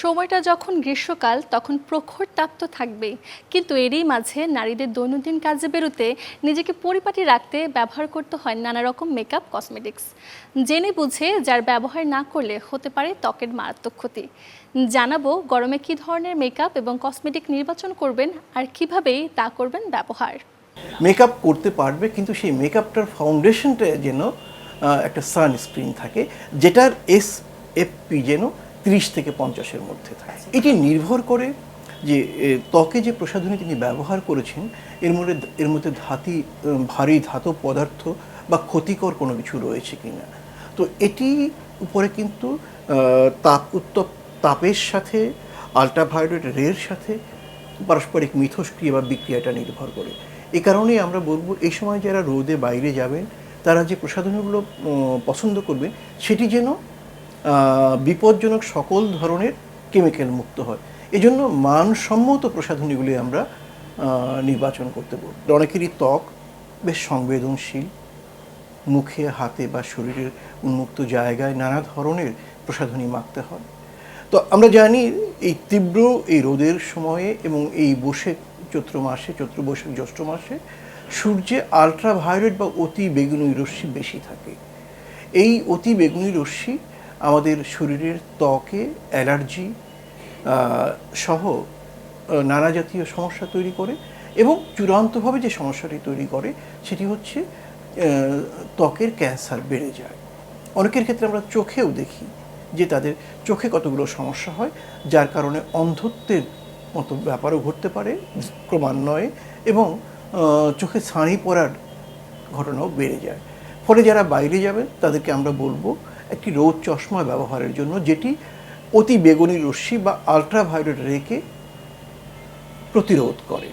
সময়টা যখন গ্রীষ্মকাল তখন প্রখর তাপ তো থাকবেই, কিন্তু এরই মাঝে নারীদের দৈনন্দিন কাজে বেরোতে নিজেকে পরিপাটি রাখতে ব্যবহার করতে হয় নানা রকম মেকআপ কসমেটিক্স। জেনে বুঝে যার ব্যবহার না করলে হতে পারে ত্বকের মারাত্মক ক্ষতি। জানাবো গরমে কী ধরনের মেকআপ এবং কসমেটিক নির্বাচন করবেন আর কিভাবেই তা করবেন ব্যবহার। মেকআপ করতে পারবে, কিন্তু সেই মেকআপটার ফাউন্ডেশনটা যেন একটা সানস্ক্রিন থাকে, যেটার SPF যেন 30 থেকে 50-এর মধ্যে থাকে। এটি নির্ভর করে যে ত্বকে যে প্রসাধনী তিনি ব্যবহার করেছেন এর মধ্যে ভারী ধাতব পদার্থ বা ক্ষতিকর কোনো কিছু রয়েছে কিনা। তো এটি উপরে কিন্তু তাপের সাথে আল্ট্রাভায়োলেট রের সাথে পারস্পরিক মিথস্ক্রিয়া বা বিক্রিয়াটা নির্ভর করে। এই কারণেই আমরা বলবো এই সময় যারা রোদে বাইরে যাবেন তারা যে প্রসাধনীগুলো পছন্দ করবেন সেটি যেন বিপজ্জনক সকল ধরনের কেমিক্যাল মুক্ত হয়। এজন্য মানসম্মত প্রসাধনীগুলি আমরা নির্বাচন করতে বলব। অনেকেরই ত্বক বেশ সংবেদনশীল, মুখে, হাতে বা শরীরের উন্মুক্ত জায়গায় নানা ধরনের প্রসাধনী মাখতে হয়। তো আমরা জানি এই তীব্র এই রোদের সময়ে এবং এই চৈত্র বৈশাখ জ্যৈষ্ঠ মাসে সূর্যে আল্ট্রাভায়োলেট বা অতি বেগুনি রশ্মি বেশি থাকে। এই অতি বেগুনি রশ্মি আমাদের শরীরের ত্বকে অ্যালার্জি সহ নানা জাতীয় সমস্যা তৈরি করে এবং চূড়ান্তভাবে যে সমস্যাটি তৈরি করে সেটি হচ্ছে ত্বকের ক্যান্সার বেড়ে যায়। অনেকের ক্ষেত্রে আমরা চোখেও দেখি যে তাদের চোখে কতগুলো সমস্যা হয়, যার কারণে অন্ধত্বের মতো ব্যাপারও ঘটতে পারে ক্রমান্বয়ে এবং চোখে ছানি পড়ার ঘটনাও বেড়ে যায়। ফলে যারা বাইরে যাবে তাদেরকে আমরা বলবো একটি রোদ চশমা ব্যবহারের জন্য, যেটি অতি বেগুনি রশ্মি বা আল্ট্রাভায়োলেট রেকে প্রতিরোধ করে।